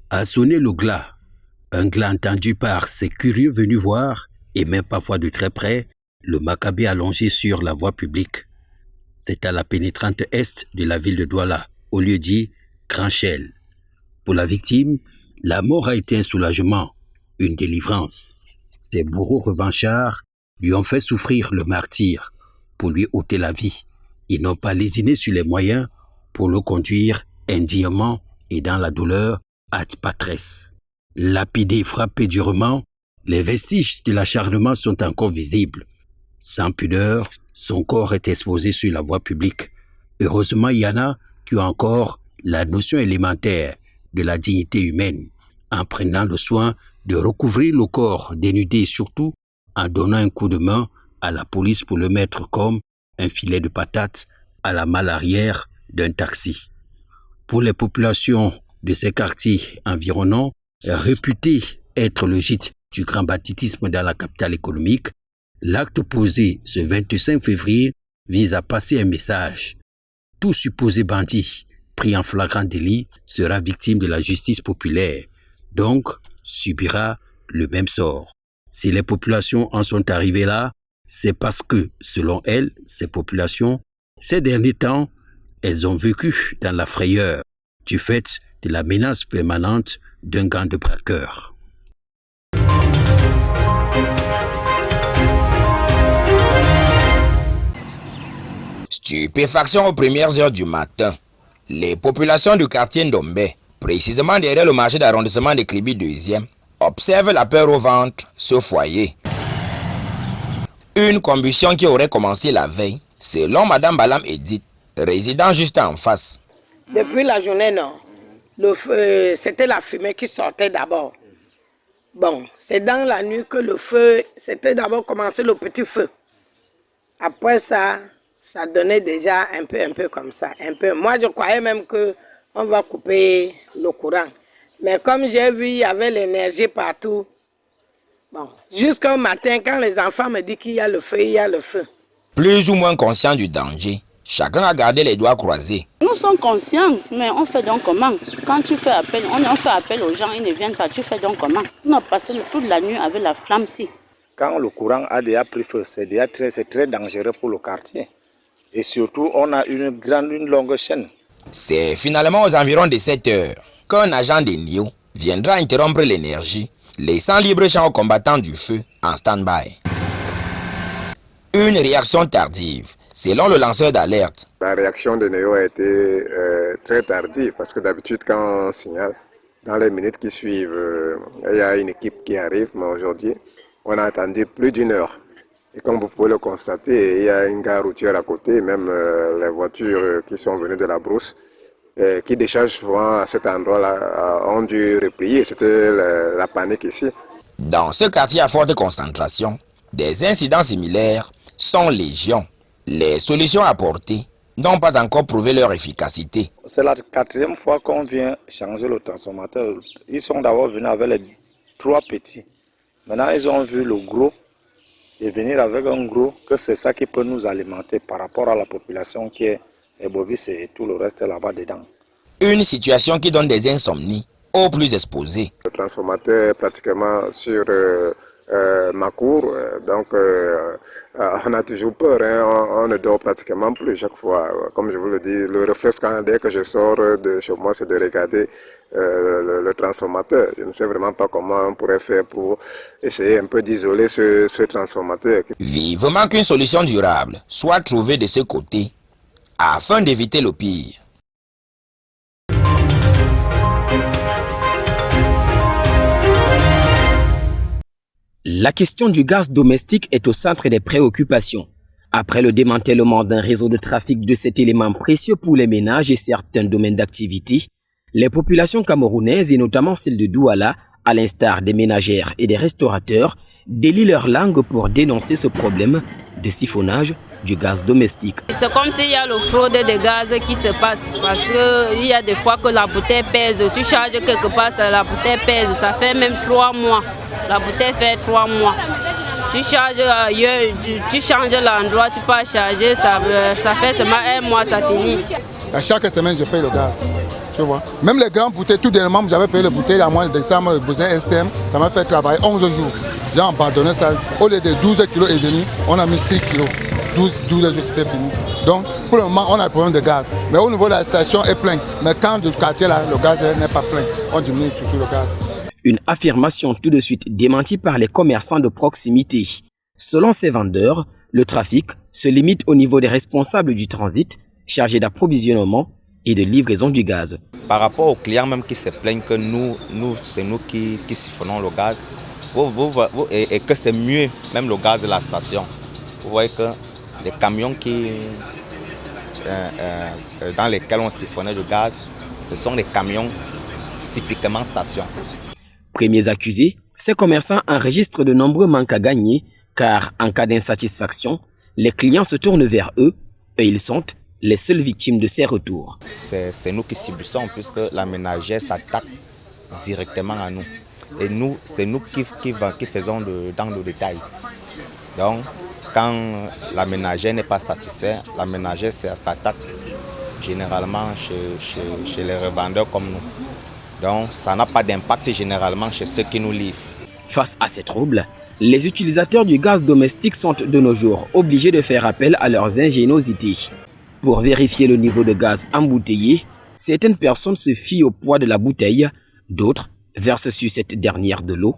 a sonné le glas. Un glas entendu par ces curieux venus voir, et même parfois de très près, le Maccabée allongé sur la voie publique. C'est à la pénétrante est de la ville de Douala, au lieu dit Kranchel. Pour la victime, la mort a été un soulagement, une délivrance. Ces bourreaux revanchards lui ont fait souffrir le martyre pour lui ôter la vie. Ils n'ont pas lésiné sur les moyens pour le conduire indignement et dans la douleur ad patres. Lapidé, frappé durement, les vestiges de l'acharnement sont encore visibles. Sans pudeur, son corps est exposé sur la voie publique. Heureusement, il y en a qui ont encore la notion élémentaire de la dignité humaine, en prenant le soin de recouvrir le corps dénudé et surtout en donnant un coup de main à la police pour le mettre comme un filet de patates à la malle arrière d'un taxi. Pour les populations de ces quartiers environnants, réputés être le gîte du grand banditisme dans la capitale économique, l'acte posé ce 25 février vise à passer un message. Tout supposé bandit pris en flagrant délit sera victime de la justice populaire, donc subira le même sort. Si les populations en sont arrivées là, c'est parce que, selon elles, ces populations, ces derniers temps, elles ont vécu dans la frayeur du fait de la menace permanente d'un gang de braqueurs. Stupéfaction aux premières heures du matin. Les populations du quartier Ndombe, précisément derrière le marché d'arrondissement de Kribi 2e, observent la peur au ventre ce foyer. Une combustion qui aurait commencé la veille, selon Madame Balam Edith, résidant juste en face. Depuis la journée, non. Le feu, c'était la fumée qui sortait d'abord. Bon, c'est dans la nuit que le feu, c'était d'abord commencé le petit feu. Après ça, ça donnait déjà un peu comme ça. Un peu. Moi, je croyais même qu'on va couper le courant. Mais comme j'ai vu, il y avait l'énergie partout. Bon, jusqu'au matin, quand les enfants me disent qu'il y a le feu, il y a le feu. Plus ou moins conscient du danger, chacun a gardé les doigts croisés. Nous sommes conscients, mais on fait donc comment? Quand tu fais appel, on fait appel aux gens, ils ne viennent pas, tu fais donc comment? On a passé toute la nuit avec la flamme-ci. Quand le courant a déjà pris feu, c'est très dangereux pour le quartier. Et surtout, on a une longue chaîne. C'est finalement aux environs de 7 heures qu'un agent de NIO viendra interrompre l'énergie, laissant libre champ aux combattants du feu en stand-by. Une réaction tardive, selon le lanceur d'alerte. La réaction de NIO a été très tardive parce que d'habitude quand on signale, dans les minutes qui suivent, il y a une équipe qui arrive, mais aujourd'hui, on a attendu plus d'une heure. Et comme vous pouvez le constater, il y a une gare routière à côté, même les voitures qui sont venues de la brousse, qui déchargent souvent à cet endroit-là, ont dû replier. C'était la panique ici. Dans ce quartier à forte concentration, des incidents similaires sont légion. Les solutions apportées n'ont pas encore prouvé leur efficacité. C'est la 4e fois qu'on vient changer le transformateur. Ils sont d'abord venus avec les 3 petits. Maintenant, ils ont vu le gros. Et venir avec un gros, que c'est ça qui peut nous alimenter par rapport à la population qui est bobisse et tout le reste là-bas dedans. Une situation qui donne des insomnies aux plus exposés. Le transformateur est pratiquement sur ma cour, donc on a toujours peur, hein, on ne dort pratiquement plus chaque fois. Comme je vous le dis, le réflexe dès que je sors de chez moi, c'est de regarder le transformateur. Je ne sais vraiment pas comment on pourrait faire pour essayer un peu d'isoler ce transformateur. Vivement qu'une solution durable soit trouvée de ce côté afin d'éviter le pire. La question du gaz domestique est au centre des préoccupations. Après le démantèlement d'un réseau de trafic de cet élément précieux pour les ménages et certains domaines d'activité, les populations camerounaises et notamment celles de Douala, à l'instar des ménagères et des restaurateurs, délient leur langue pour dénoncer ce problème de siphonnage du gaz domestique. C'est comme s'il y a le fraude de gaz qui se passe parce qu'il y a des fois que la bouteille pèse, tu charges quelque part, la bouteille pèse, ça fait même 3 mois. La bouteille fait 3 mois. Tu charges ailleurs, tu changes l'endroit, tu peux charger, ça fait seulement 1 mois, ça finit. À chaque semaine, je paye le gaz. Tu vois. Même les grandes bouteilles, tout dernièrement, j'avais payé les bouteilles à mois de décembre, le besoin STM, ça m'a fait travailler 11 jours. J'ai abandonné ça. Au lieu de 12,5 kg, on a mis 6 kg. 12 jours, c'était fini. Donc, pour le moment, on a le problème de gaz. Mais au niveau de la station, est plein. Mais quand du quartier, là, le gaz n'est pas plein, on diminue surtout le gaz. Une affirmation tout de suite démentie par les commerçants de proximité. Selon ces vendeurs, le trafic se limite au niveau des responsables du transit, chargés d'approvisionnement et de livraison du gaz. Par rapport aux clients même qui se plaignent que c'est nous qui siphonnons le gaz, et que c'est mieux même le gaz de la station. Vous voyez que les camions dans lesquels on siphonnait le gaz, ce sont des camions typiquement station. Premiers accusés, ces commerçants enregistrent de nombreux manques à gagner car en cas d'insatisfaction, les clients se tournent vers eux et ils sont les seules victimes de ces retours. C'est nous qui subissons puisque la ménagère s'attaque directement à nous. Et nous, c'est nous qui faisons dans le détail. Donc, quand la ménagère n'est pas satisfaite, la ménagère s'attaque généralement chez les revendeurs comme nous. Donc, ça n'a pas d'impact généralement chez ceux qui nous livrent. Face à ces troubles, les utilisateurs du gaz domestique sont de nos jours obligés de faire appel à leurs ingéniosités. Pour vérifier le niveau de gaz embouteillé, certaines personnes se fient au poids de la bouteille, d'autres versent sur cette dernière de l'eau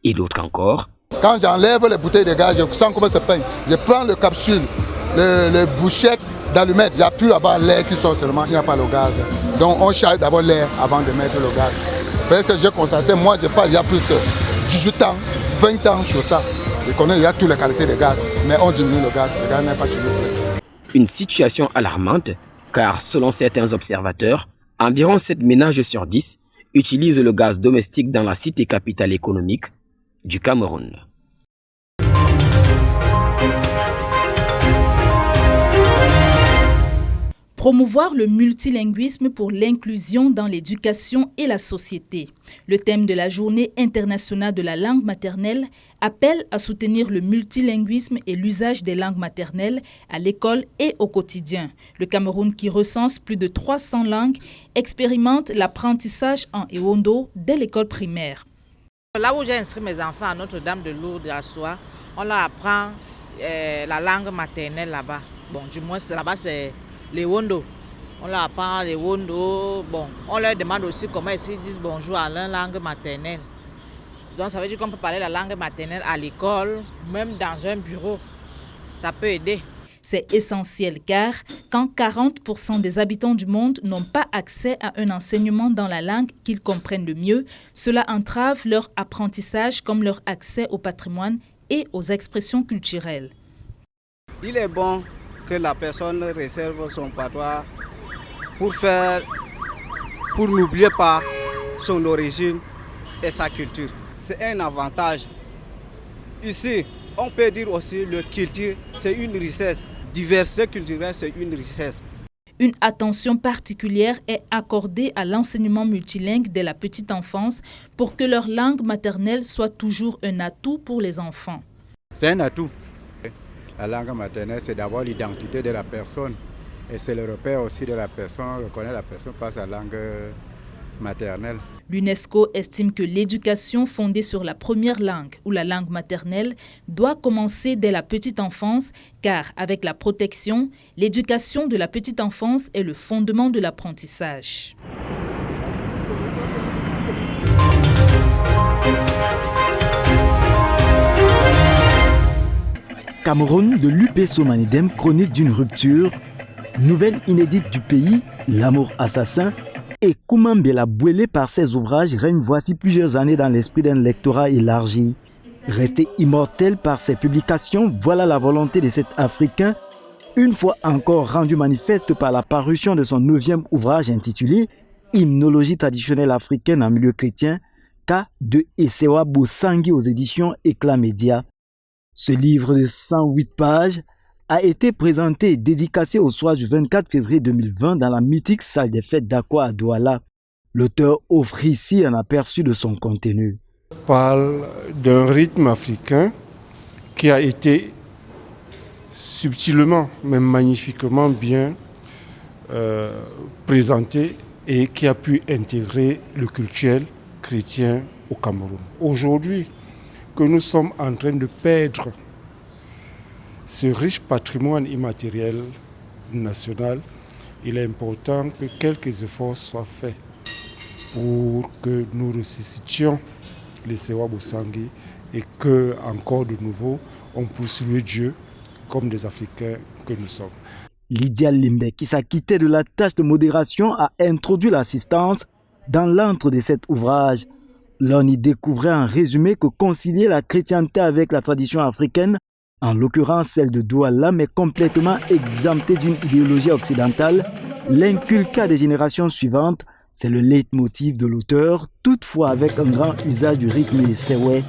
et d'autres encore. Quand j'enlève les bouteilles de gaz, je sens comment ça peint. Je prends le capsule, les bouchettes d'allumettes, j'appuie là-bas l'air qui sort seulement, il n'y a pas le gaz. Donc on charge d'abord l'air avant de mettre le gaz. Parce que j'ai constaté, moi je parle il y a plus de 18 ans, 20 ans sur ça. Je connais, il y a toutes les qualités de gaz, mais on diminue le gaz n'est pas toujours prêt. Une situation alarmante, car selon certains observateurs, environ 7 ménages sur 10 utilisent le gaz domestique dans la cité capitale économique du Cameroun. Promouvoir le multilinguisme pour l'inclusion dans l'éducation et la société. Le thème de la Journée internationale de la langue maternelle appelle à soutenir le multilinguisme et l'usage des langues maternelles à l'école et au quotidien. Le Cameroun, qui recense plus de 300 langues, expérimente l'apprentissage en Ewondo dès l'école primaire. Là où j'ai inscrit mes enfants à Notre-Dame de Lourdes à Soie, on leur apprend la langue maternelle là-bas. Bon, du moins là-bas c'est les Wondo. On leur apprend les Wondo. Bon, on leur demande aussi comment ils disent bonjour à leur langue maternelle. Donc ça veut dire qu'on peut parler la langue maternelle à l'école, même dans un bureau. Ça peut aider. C'est essentiel car quand 40% des habitants du monde n'ont pas accès à un enseignement dans la langue qu'ils comprennent le mieux, cela entrave leur apprentissage comme leur accès au patrimoine et aux expressions culturelles. Il est bon que la personne réserve son patois pour n'oublier pas son origine et sa culture. C'est un avantage. Ici, on peut dire aussi que la culture, c'est une richesse. Diversité culturelle, c'est une richesse. Une attention particulière est accordée à l'enseignement multilingue dès la petite enfance pour que leur langue maternelle soit toujours un atout pour les enfants. C'est un atout. La langue maternelle, c'est d'abord l'identité de la personne. Et c'est le repère aussi de la personne. On reconnaît la personne par sa langue maternelle. L'UNESCO estime que l'éducation fondée sur la première langue ou la langue maternelle doit commencer dès la petite enfance, car avec la protection, l'éducation de la petite enfance est le fondement de l'apprentissage. Cameroun de l'UP Somanidem, chronique d'une rupture. Nouvelle inédite du pays, l'amour assassin. Et Koumambela Bouélé par ses ouvrages règne voici plusieurs années dans l'esprit d'un lectorat élargi. Resté immortel par ses publications, voilà la volonté de cet Africain, une fois encore rendu manifeste par la parution de son 9e ouvrage intitulé « Hymnologie traditionnelle africaine en milieu chrétien » K. de Essewa Bosangui aux éditions Éclat Média. Ce livre de 108 pages a été présenté et dédicacé au soir du 24 février 2020 dans la mythique salle des fêtes d'Akwa à Douala. L'auteur offre ici un aperçu de son contenu. On parle d'un rythme africain qui a été subtilement, même magnifiquement bien présenté et qui a pu intégrer le cultuel chrétien au Cameroun. Aujourd'hui, que nous sommes en train de perdre ce riche patrimoine immatériel national, il est important que quelques efforts soient faits pour que nous ressuscitions les Sewa Bosangui et que, encore de nouveau, on puisse louer Dieu comme des Africains que nous sommes. Lydia Limbe, qui s'acquittait de la tâche de modération, a introduit l'assistance dans l'antre de cet ouvrage. L'on y découvrait en résumé que concilier la chrétienté avec la tradition africaine, en l'occurrence celle de Douala, mais complètement exemptée d'une idéologie occidentale, l'inculqua des générations suivantes. C'est le leitmotiv de l'auteur, toutefois avec un grand usage du rythme des Sewe.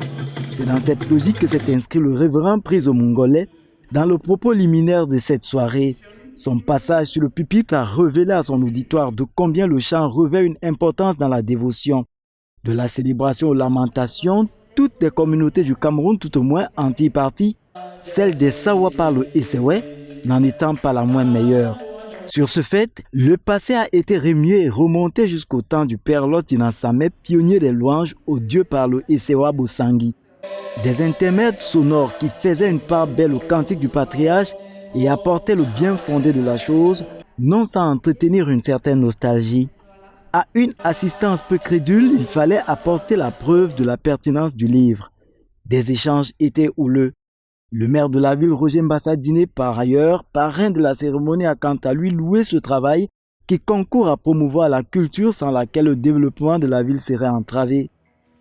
C'est dans cette logique que s'est inscrit le révérend Priso Mongolais dans le propos liminaire de cette soirée. Son passage sur le pupitre a révélé à son auditoire de combien le chant revêt une importance dans la dévotion. De la célébration aux lamentations, toutes les communautés du Cameroun, tout au moins anti-parti, celle des Sawa par le Essewe, n'en étant pas la moins meilleure. Sur ce fait, le passé a été remué et remonté jusqu'au temps du père Lotina Samet, pionnier des louanges au dieu par le Sewa Bosangui. Des intermèdes sonores qui faisaient une part belle au cantique du patriarche et apportaient le bien fondé de la chose, non sans entretenir une certaine nostalgie. À une assistance peu crédule, il fallait apporter la preuve de la pertinence du livre. Des échanges étaient houleux. Le maire de la ville, Roger Mbassadine, par ailleurs, parrain de la cérémonie, a quant à lui loué ce travail qui concourt à promouvoir la culture sans laquelle le développement de la ville serait entravé.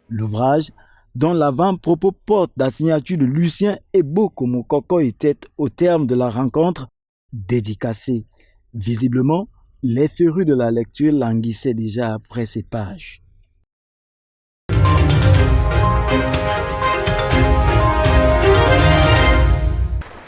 L'ouvrage, dont l'avant-propos porte la signature de Lucien Ebo Mokoko, était, au terme de la rencontre, dédicacé. Visiblement, les férus de la lecture languissaient déjà après ces pages.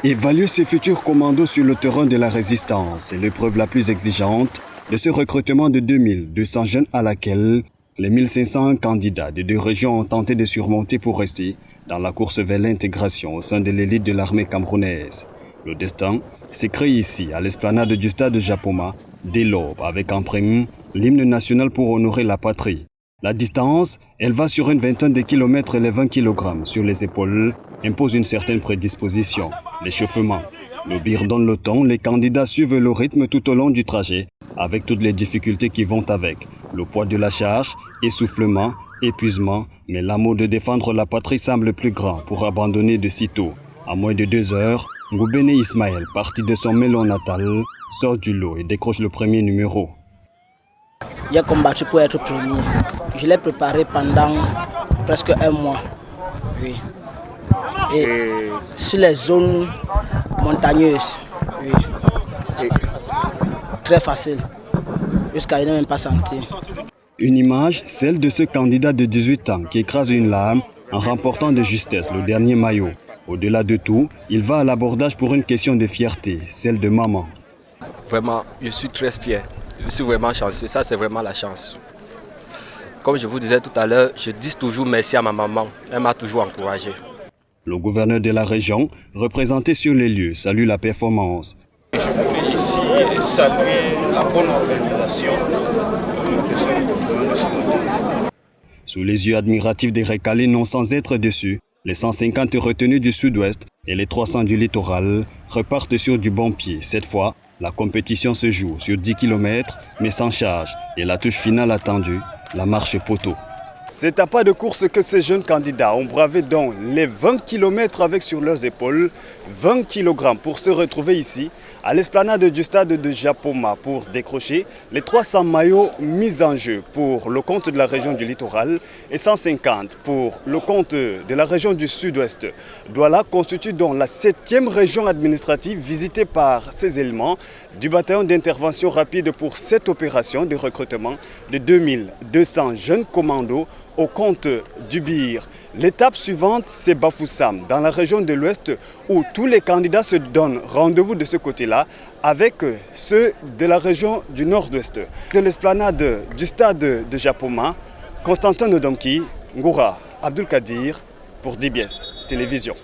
Évaluer ses futurs commandos sur le terrain de la résistance est l'épreuve la plus exigeante de ce recrutement de 2200 jeunes à laquelle les 1500 candidats de 2 régions ont tenté de surmonter pour rester dans la course vers l'intégration au sein de l'élite de l'armée camerounaise. Le destin s'écrit ici, à l'esplanade du stade de Japoma, dès l'aube, avec en prime l'hymne national pour honorer la patrie. La distance, elle va sur une vingtaine de kilomètres et les 20 kg sur les épaules imposent une certaine prédisposition. L'échauffement. Le bir donne le ton, les candidats suivent le rythme tout au long du trajet, avec toutes les difficultés qui vont avec. Le poids de la charge, essoufflement, épuisement, mais l'amour de défendre la patrie semble plus grand pour abandonner de sitôt. À moins de 2 heures, Ngoubene Ismaël, parti de son Mélon natal, sort du lot et décroche le premier numéro. J'ai combattu pour être premier. Je l'ai préparé pendant presque 1 mois. Oui. Et sur les zones montagneuses, oui. Très facile. Jusqu'à je n'ai même pas senti. Une image, celle de ce candidat de 18 ans qui écrase une lame en remportant de justesse le dernier maillot. Au-delà de tout, il va à l'abordage pour une question de fierté, celle de maman. Vraiment, je suis très fier. Je suis vraiment chanceux. Ça, c'est vraiment la chance. Comme je vous disais tout à l'heure, je dis toujours merci à ma maman. Elle m'a toujours encouragé. Le gouverneur de la région, représenté sur les lieux, salue la performance. Je voudrais ici saluer la bonne organisation de ce recrutement. Sous les yeux admiratifs des récalés, non sans être déçus, les 150 retenus du sud-ouest et les 300 du littoral repartent sur du bon pied. Cette fois, la compétition se joue sur 10 km, mais sans charge. Et la touche finale attendue, la marche poteau. C'est à pas de course que ces jeunes candidats ont bravé donc les 20 km avec sur leurs épaules 20 kg pour se retrouver ici à l'esplanade du stade de Japoma pour décrocher les 300 maillots mis en jeu pour le compte de la région du littoral et 150 pour le compte de la région du sud-ouest. Douala constitue donc la 7e région administrative visitée par ces éléments du bataillon d'intervention rapide pour cette opération de recrutement de 2200 jeunes commandos au compte du Bir. L'étape suivante, c'est Bafoussam, dans la région de l'Ouest, où tous les candidats se donnent rendez-vous de ce côté-là avec ceux de la région du Nord-Ouest. De l'esplanade du stade de Japoma, Constantin Nodomki, Ngoura Abdul Kadir pour DBS Télévision.